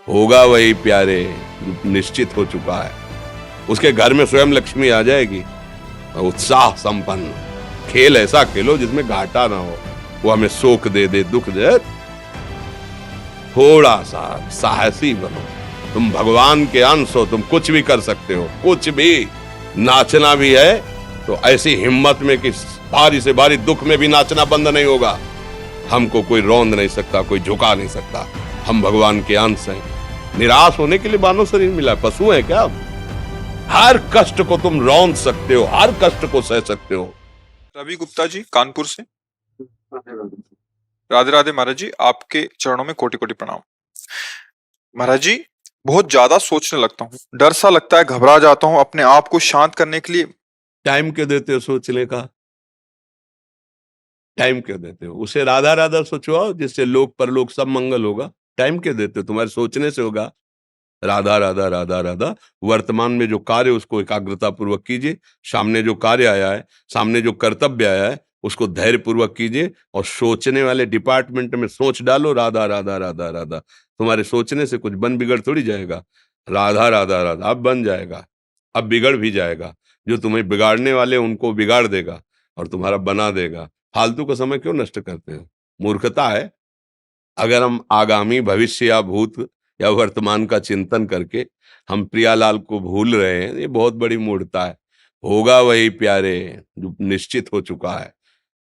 होगा वही प्यारे जो निश्चित हो चुका है। उसके घर में स्वयं लक्ष्मी आ जाएगी। और उत्साह संपन्न खेल ऐसा खेलो जिसमें घाटा ना हो। वो हमें शोक दे दे, दुख दे, थोड़ा सा साहसी बनो। तुम भगवान के अंश हो, तुम कुछ भी कर सकते हो, कुछ भी। नाचना भी है तो ऐसी हिम्मत में कि भारी से भारी दुख में भी नाचना बंद नहीं होगा। हमको कोई रौंद नहीं सकता, कोई झुका नहीं सकता। हम भगवान के अंश हैं। निराश होने के लिए मानव शरीर मिला, पशु है क्या? हर कष्ट को तुम रौंद सकते हो, हर कष्ट को सह सकते हो। रवि गुप्ता जी कानपुर से। राधे राधे महाराज जी, आपके चरणों में कोटि कोटि प्रणाम। महाराज जी, बहुत ज्यादा सोचने लगता हूँ, डर सा लगता है, घबरा जाता हूँ। अपने आप को शांत करने के लिए टाइम क्यों देते हो सोचने का? टाइम क्यों देते हो? उसे राधा राधा सोचवाओ, जिससे लोक परलोक सब मंगल होगा। टाइम क्यों देते हो? तुम्हारे सोचने से होगा। राधा राधा राधा राधा। वर्तमान में जो कार्य उसको एकाग्रता पूर्वक कीजिए। सामने जो कार्य आया है, सामने जो कर्तव्य आया है, उसको धैर्य पूर्वक कीजिए। और सोचने वाले डिपार्टमेंट में सोच डालो राधा राधा राधा राधा। तुम्हारे सोचने से कुछ बन बिगड़ थोड़ी जाएगा। राधा राधा राधा अब बन जाएगा, अब बिगड़ भी जाएगा। जो तुम्हें बिगाड़ने वाले उनको बिगाड़ देगा और तुम्हारा बना देगा। फालतू का समय क्यों नष्ट करते हो? मूर्खता है। अगर हम आगामी भविष्य या भूत या वर्तमान का चिंतन करके हम प्रियालाल को भूल रहे हैं, ये बहुत बड़ी मूर्खता है। होगा वही प्यारे जो निश्चित हो चुका है।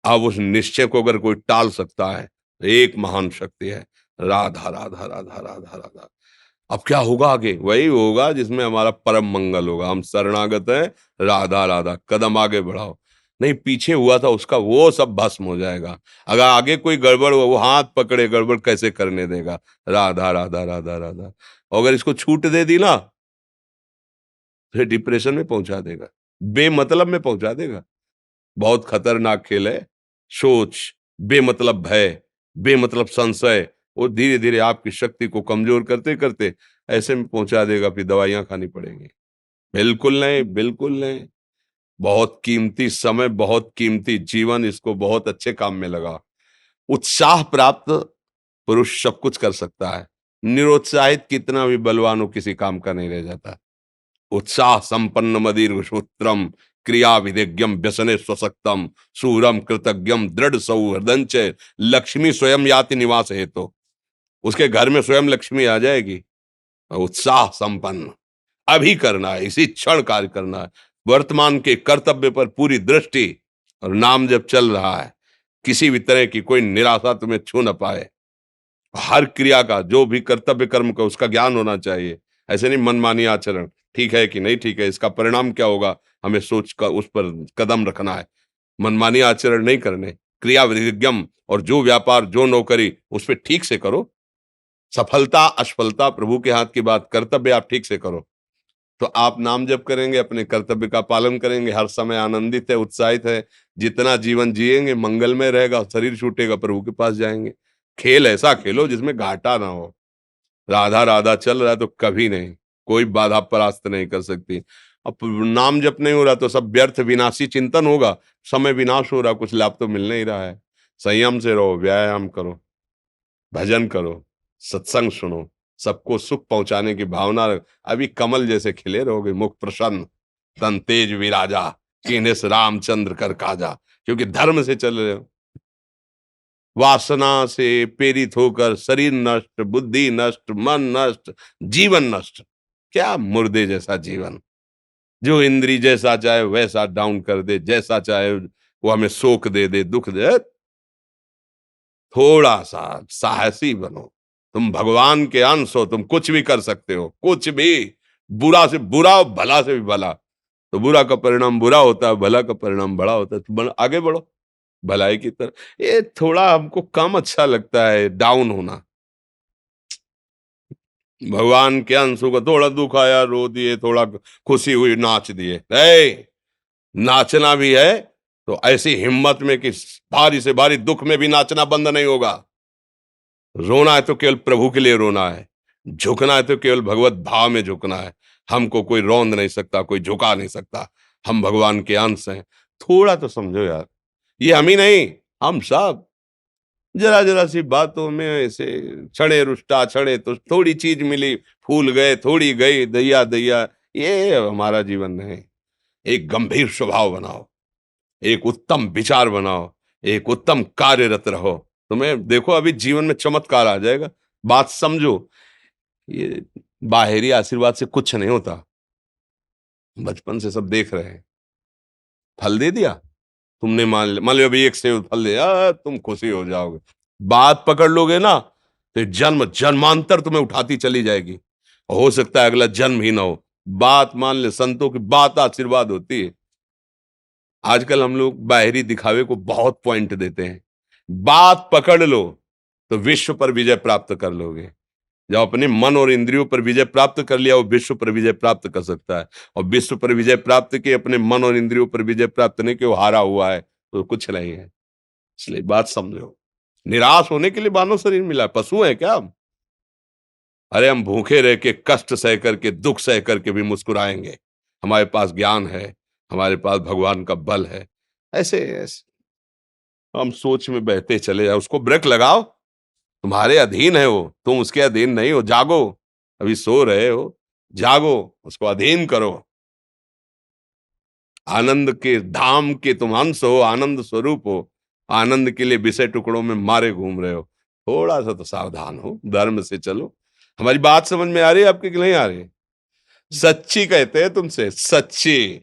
अब उस निश्चय को अगर कोई टाल सकता है तो एक महान शक्ति है। राधा राधा राधा राधा राधा। अब क्या होगा आगे? वही होगा जिसमें हमारा परम मंगल होगा। हम शरणागत हैं, राधा राधा। कदम आगे बढ़ाओ। नहीं, पीछे हुआ था उसका वो सब भस्म हो जाएगा। अगर आगे कोई गड़बड़ हुआ, वो हाथ पकड़े गड़बड़ कैसे करने देगा? राधा राधा राधा राधा। और अगर इसको छूट दे दी ना, तो डिप्रेशन में पहुंचा देगा, बेमतलब में पहुंचा देगा। बहुत खतरनाक खेल है। सोच, बेमतलब भय, बेमतलब संशय, वो धीरे धीरे आपकी शक्ति को कमजोर करते करते ऐसे में पहुंचा देगा, फिर दवाइयां खानी पड़ेंगी। बिल्कुल नहीं, बिल्कुल नहीं। बहुत कीमती समय, बहुत कीमती जीवन, इसको बहुत अच्छे काम में लगा। उत्साह प्राप्त पुरुष सब कुछ कर सकता है। निरुत्साहित कितना भी बलवान हो, किसी काम का नहीं रह जाता। उत्साह संपन्न मदीर्घ सूत्रम क्रिया विधिज्ञम व्यसने स्वसक्तम सूरम कृतज्ञम दृढ़ सौहृदंच लक्ष्मी स्वयं याति निवास हेतु। उसके घर में स्वयं लक्ष्मी आ जाएगी। उत्साह संपन्न अभी करना है, इसी क्षण कार्य करना है। वर्तमान के कर्तव्य पर पूरी दृष्टि। और नाम जब चल रहा है, किसी भी तरह की कोई निराशा तुम्हें छू न पाए। हर क्रिया का, जो भी कर्तव्य कर्म का, उसका ज्ञान होना चाहिए। ऐसे नहीं मनमानी आचरण, ठीक है कि नहीं ठीक है, इसका परिणाम क्या होगा, हमें सोच का उस पर कदम रखना है। मनमानी आचरण नहीं करने। क्रिया विधिज्ञम, और जो व्यापार जो नौकरी उस पर ठीक से करो। सफलता असफलता प्रभु के हाथ की बात, कर्तव्य आप ठीक से करो तो आप नाम जप करेंगे, अपने कर्तव्य का पालन करेंगे, हर समय आनंदित है, उत्साहित है। जितना जीवन जिएंगे मंगलमय रहेगा। शरीर छूटेगा, प्रभु के पास जाएंगे। खेल ऐसा खेलो जिसमें घाटा ना हो। राधा राधा चल रहा है तो कभी नहीं, कोई बाधा परास्त नहीं कर सकती। अब नाम जप नहीं हो रहा तो सब व्यर्थ विनाशी चिंतन होगा। समय विनाश हो रहा, कुछ लाभ तो मिल नहीं रहा है। संयम से रहो, व्यायाम करो, भजन करो, सत्संग सुनो, सबको सुख पहुंचाने की भावना रख। अभी कमल जैसे खिले रहोगे, मुख प्रसन्न, तन तेज विराजा, कीन्हिस रामचंद्र कर काजा। क्योंकि धर्म से चल रहे हो। वासना से प्रेरित होकर शरीर नष्ट, बुद्धि नष्ट, मन नष्ट, जीवन नष्ट। क्या मुर्दे जैसा जीवन, जो इंद्री जैसा चाहे वैसा डाउन कर दे, जैसा चाहे वो हमें शोक दे दे, दुख दे। थोड़ा सा साहसी बनो। तुम भगवान के अंश हो, तुम कुछ भी कर सकते हो, कुछ भी। बुरा से बुरा और भला से भी भला। तो बुरा का परिणाम बुरा होता है, भला का परिणाम बड़ा होता है। तो आगे बढ़ो भलाई की तरफ। ये थोड़ा हमको कम अच्छा लगता है डाउन होना। भगवान के अंश को थोड़ा दुख आया रो दिए, थोड़ा खुशी हुई नाच दिए। नाचना भी है तो ऐसी हिम्मत में कि भारी से भारी दुख में भी नाचना बंद नहीं होगा। रोना है तो केवल प्रभु के लिए रोना है। झुकना है तो केवल भगवत भाव में झुकना है। हमको कोई रौंद नहीं सकता, कोई झुका नहीं सकता। हम भगवान के अंश हैं। थोड़ा तो समझो यार, ये हम ही नहीं, हम सब। जरा जरा सी बातों में ऐसे क्षणे रुष्टा क्षणे तो थोड़ी चीज मिली, फूल गए, थोड़ी गई, दैया दैया। ये हमारा जीवन नहीं। एक गंभीर स्वभाव बनाओ, एक उत्तम विचार बनाओ, एक उत्तम कार्यरत रहो। तुम्हें देखो अभी जीवन में चमत्कार आ जाएगा। बात समझो, ये बाहरी आशीर्वाद से कुछ नहीं होता। बचपन से सब देख रहे हैं। फल दे दिया तुमने, मान लो अभी एक सेब फल दिया, तुम खुशी हो जाओगे। बात पकड़ लोगे ना तो जन्म जन्मांतर तुम्हें उठाती चली जाएगी। हो सकता है अगला जन्म ही ना हो। बात मान ले, संतों की बात आशीर्वाद होती है। आजकल हम लोग बाहरी दिखावे को बहुत पॉइंट देते हैं। बात पकड़ लो तो विश्व पर विजय प्राप्त कर लोगे। जब अपने मन और इंद्रियों पर विजय प्राप्त कर लिया, वो विश्व पर विजय प्राप्त कर सकता है। और विश्व पर विजय प्राप्त किए, अपने मन और इंद्रियों पर विजय प्राप्त नहीं कि वो हारा हुआ है तो कुछ नहीं है। इसलिए बात समझो। निराश होने के लिए मानव शरीर मिला, पशु है क्या हम? अरे हम भूखे रह के, कष्ट सह करके, दुख सह करके भी मुस्कुराएंगे। हमारे पास ज्ञान है, हमारे पास भगवान का बल है। ऐसे ऐसे हम सोच में बहते चले जाओ। उसको ब्रेक लगाओ। तुम्हारे अधीन है वो, तुम उसके अधीन नहीं हो। जागो, अभी सो रहे हो, जागो, उसको अधीन करो। आनंद के धाम के तुम अंश हो, आनंद स्वरूप हो। आनंद के लिए विषय टुकड़ों में मारे घूम रहे हो। थोड़ा सा तो सावधान हो, धर्म से चलो। हमारी बात समझ में आ रही है आपकी कि नहीं आ रही? सच्ची कहते हैं तुमसे, सच्ची।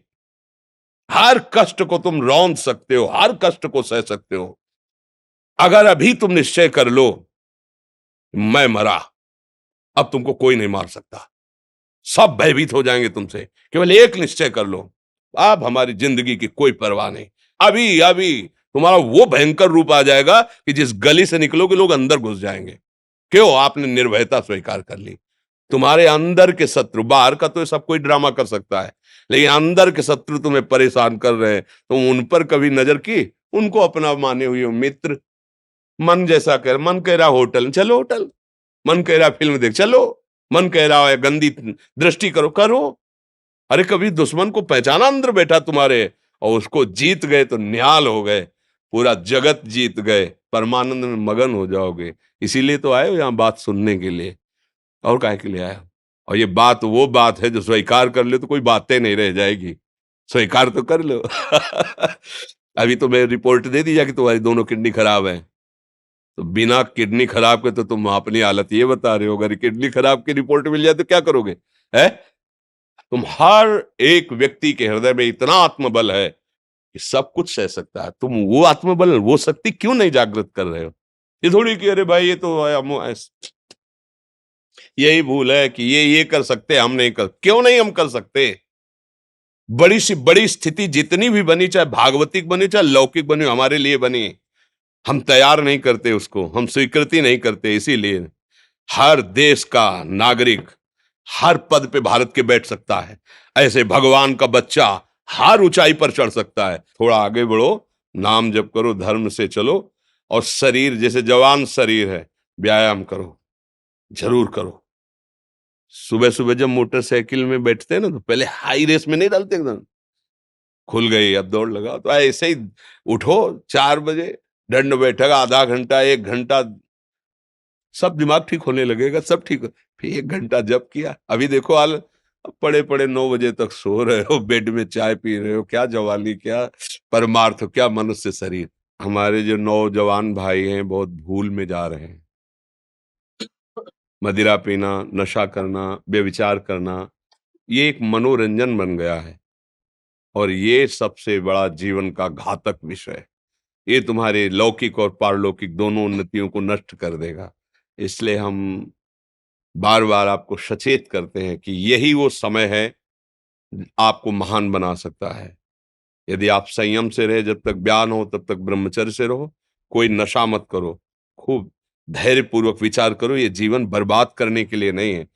हर कष्ट को तुम रौंद सकते हो, हर कष्ट को सह सकते हो, अगर अभी तुम निश्चय कर लो मैं मरा, अब तुमको कोई नहीं मार सकता। सब भयभीत हो जाएंगे तुमसे। केवल एक निश्चय कर लो, अब हमारी जिंदगी की कोई परवाह नहीं। अभी अभी तुम्हारा वो भयंकर रूप आ जाएगा कि जिस गली से निकलोगे लोग अंदर घुस जाएंगे। क्यों? आपने निर्भयता स्वीकार कर ली। तुम्हारे अंदर के शत्रु, बाहर का तो सब कोई ड्रामा कर सकता है, लेकिन अंदर के शत्रु तुम्हें परेशान कर रहे हैं, तुम उन पर कभी नजर की? उनको अपना माने हुए हो मित्र। मन जैसा कर, मन कह रहा होटल चलो, होटल। मन कह रहा फिल्म देख चलो। मन कह रहा है गंदी दृष्टि करो, करो। अरे कभी दुश्मन को पहचाना अंदर बैठा तुम्हारे, और उसको जीत गए तो निहाल हो गए। पूरा जगत जीत गए, परमानंद में मगन हो जाओगे। इसीलिए तो आए हो यहां बात सुनने के लिए, और काहे के लिए आए हो? और ये बात वो बात है जो स्वीकार कर ले तो कोई बातें नहीं रह जाएगी। स्वीकार तो कर लो। अभी तो मैं रिपोर्ट दे दी जाके तुम्हारी दोनों किडनी खराब है, तो बिना किडनी खराब के तो तुम अपनी हालत ये बता रहे हो। अगर किडनी खराब की रिपोर्ट मिल जाए तो क्या करोगे? है? तुम हर एक व्यक्ति के हृदय में इतना आत्मबल है कि सब कुछ सह सकता है। तुम वो आत्मबल, वो शक्ति क्यों नहीं जागृत कर रहे हो? ये थोड़ी कि अरे भाई ये तो यही भूल है कि ये कर सकते हैं, हम नहीं कर। क्यों नहीं हम कर सकते? बड़ी सी बड़ी स्थिति जितनी भी बनी, चाहे भागवतिक बनी चाहे लौकिक बनी, हमारे लिए बनी, हम तैयार नहीं करते उसको, हम स्वीकृति नहीं करते। इसीलिए हर देश का नागरिक हर पद पे भारत के बैठ सकता है। ऐसे भगवान का बच्चा हर ऊंचाई पर चढ़ सकता है। थोड़ा आगे बढ़ो, नाम जप करो, धर्म से चलो, और शरीर जैसे जवान शरीर है, व्यायाम करो, जरूर करो। सुबह सुबह जब मोटरसाइकिल में बैठते हैं ना तो पहले हाई रेस में नहीं डालते, एकदम खुल गई अब दौड़ लगाओ, तो ऐसे ही उठो 4 बजे, दंड बैठक आधा घंटा 1 घंटा, सब दिमाग ठीक होने लगेगा, सब ठीक फिर 1 घंटा जब किया। अभी देखो हाल, अब पड़े पड़े 9 बजे तक सो रहे हो, बेड में चाय पी रहे हो। क्या जवानी, क्या परमार्थ, क्या मनुष्य शरीर। हमारे जो नौजवान भाई हैं बहुत भूल में जा रहे हैं। मदिरा पीना, नशा करना, व्यभिचार करना, ये एक मनोरंजन बन गया है, और ये सबसे बड़ा जीवन का घातक विषय है। ये तुम्हारे लौकिक और पारलौकिक दोनों उन्नतियों को नष्ट कर देगा। इसलिए हम बार बार आपको सचेत करते हैं कि यही वो समय है आपको महान बना सकता है। यदि आप संयम से रहे, जब तक ज्ञान हो तब तक ब्रह्मचर्य से रहो, कोई नशा मत करो, खूब धैर्य पूर्वक विचार करो। ये जीवन बर्बाद करने के लिए नहीं है,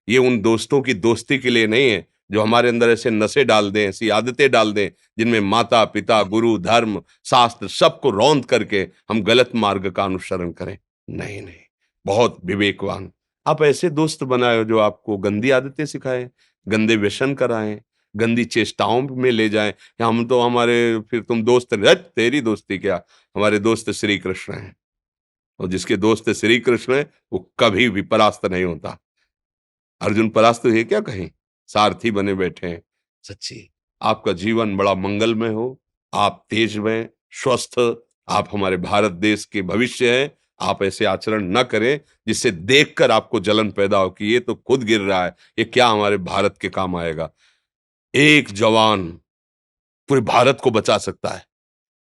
ये उन दोस्तों की दोस्ती के लिए नहीं है जो हमारे अंदर ऐसे नशे डाल दें, ऐसी आदतें डाल दें जिनमें माता पिता, गुरु, धर्म, शास्त्र सबको रौंद करके हम गलत मार्ग का अनुसरण करें। नहीं नहीं, बहुत विवेकवान। आप ऐसे दोस्त बनाए जो आपको गंदी आदतें सिखाएं, गंदे व्यसन कराएं, गंदी चेष्टाओं में ले जाएं। या हम तो हमारे, फिर तुम दोस्त, तेरी दोस्ती क्या, हमारे दोस्त श्री कृष्ण हैं। और जिसके दोस्त श्री कृष्ण है वो कभी भी परास्त नहीं होता। अर्जुन परास्त हुए क्या कहीं, सारथी बने बैठे हैं। सच्ची आपका जीवन बड़ा मंगलमय हो, आप तेज में स्वस्थ, आप हमारे भारत देश के भविष्य हैं। आप ऐसे आचरण न करें जिससे देखकर आपको जलन पैदा हो कि ये तो खुद गिर रहा है, ये क्या हमारे भारत के काम आएगा। एक जवान पूरे भारत को बचा सकता है,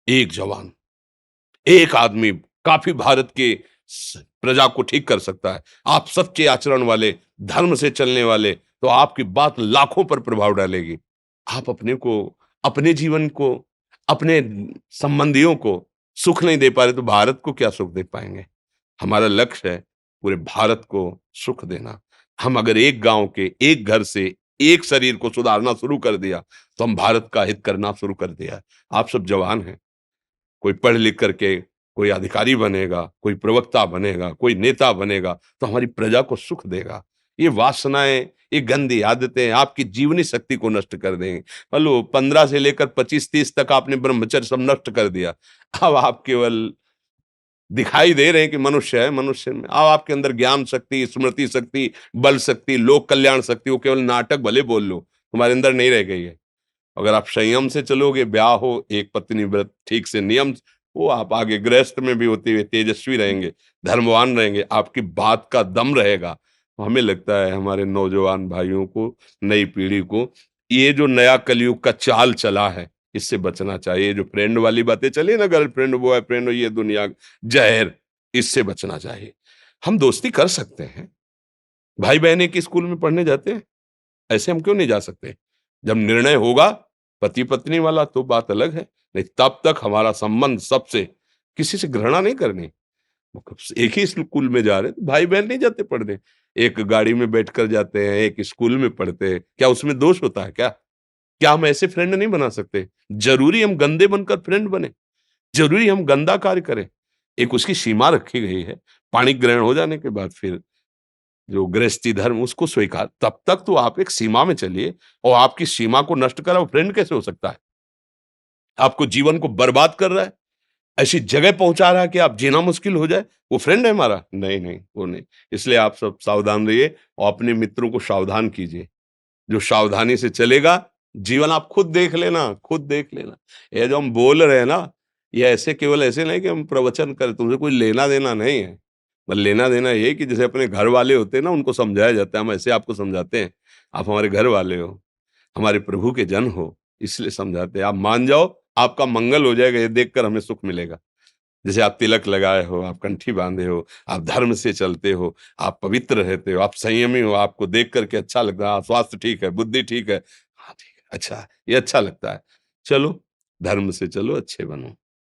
एक जवान, एक आदमी काफी भारत के प्रजा को ठीक कर सकता है। आप सच्चे आचरण वाले, धर्म से चलने वाले, तो आपकी बात लाखों पर प्रभाव डालेगी। आप अपने को, अपने जीवन को, अपने संबंधियों को सुख नहीं दे पा रहे तो भारत को क्या सुख दे पाएंगे। हमारा लक्ष्य है पूरे भारत को सुख देना। हम अगर एक गांव के एक घर से एक शरीर को सुधारना शुरू कर दिया तो हम भारत का हित करना शुरू कर दिया। आप सब जवान हैं, कोई पढ़ लिख करके कोई अधिकारी बनेगा, कोई प्रवक्ता बनेगा, कोई नेता बनेगा तो हमारी प्रजा को सुख देगा। ये वासनाएं, ये गंदी आदतें आपकी जीवनी शक्ति को नष्ट कर देंगे। मान लो 15 से लेकर 25-30 तक आपने ब्रह्मचर्य सब नष्ट कर दिया। अब आप केवल दिखाई दे रहे हैं कि मनुष्य है, मनुष्य में अब आपके अंदर ज्ञान शक्ति, स्मृति शक्ति, बल शक्ति, लोक कल्याण शक्ति, वो केवल नाटक भले बोल लो, तुम्हारे अंदर नहीं रह गई है। अगर आप संयम से चलोगे, ब्याह हो, एक पत्नी व्रत ठीक से नियम, वो आप आगे गृहस्थ में भी होते हुए तेजस्वी रहेंगे, धर्मवान रहेंगे, आपकी बात का दम रहेगा। तो हमें लगता है हमारे नौजवान भाइयों को, नई पीढ़ी को, ये जो नया कलयुग का चाल चला है इससे बचना चाहिए। जो फ्रेंड वाली बातें चली ना, गर्लफ्रेंड बॉयफ्रेंड, ये दुनिया जहर, इससे बचना चाहिए। हम दोस्ती कर सकते हैं, भाई बहन एक ही स्कूल में पढ़ने जाते हैं, ऐसे हम क्यों नहीं जा सकते। जब निर्णय होगा पति पत्नी वाला तो बात अलग है, नहीं तब तक हमारा संबंध सबसे, किसी से घृणा नहीं करनी। एक ही स्कूल में जा रहे तो भाई बहन नहीं जाते पढ़ने, एक गाड़ी में बैठकर जाते हैं, एक स्कूल में पढ़ते हैं, क्या उसमें दोष होता है क्या? क्या हम ऐसे फ्रेंड नहीं बना सकते? जरूरी हम गंदे बनकर फ्रेंड बने? जरूरी हम गंदा कार्य करें? एक उसकी सीमा रखी गई है। पाणी ग्रहण हो जाने के बाद फिर जो गृहस्थी धर्म उसको स्वीकार, तब तक तो आप एक सीमा में चलिए। और आपकी सीमा को नष्ट करा वो फ्रेंड कैसे हो सकता है? आपको जीवन को बर्बाद कर रहा है, ऐसी जगह पहुंचा रहा है कि आप जीना मुश्किल हो जाए, वो फ्रेंड है हमारा? नहीं नहीं, वो नहीं। इसलिए आप सब सावधान रहिए और अपने मित्रों को सावधान कीजिए। जो सावधानी से चलेगा, जीवन आप खुद देख लेना, खुद देख लेना। ये जो हम बोल रहे हैं ना, ये ऐसे केवल ऐसे नहीं कि हम प्रवचन करें, तुमसे कोई लेना देना नहीं है। बस लेना देना ये है कि जैसे अपने घर वाले होते हैं ना, उनको समझाया जाता है, हम ऐसे आपको समझाते हैं। आप हमारे घर वाले हो, हमारे प्रभु के जन हो, इसलिए समझाते हैं। आप मान जाओ, आपका मंगल हो जाएगा, ये देखकर हमें सुख मिलेगा। जैसे आप तिलक लगाए हो, आप कंठी बांधे हो, आप धर्म से चलते हो, आप पवित्र रहते हो, आप संयमी हो, आपको देख करके अच्छा लगता है, हाँ, स्वास्थ्य ठीक है, बुद्धि ठीक है, हाँ ठीक है, अच्छा है, ये अच्छा लगता है। चलो, धर्म से चलो, अच्छे बनो।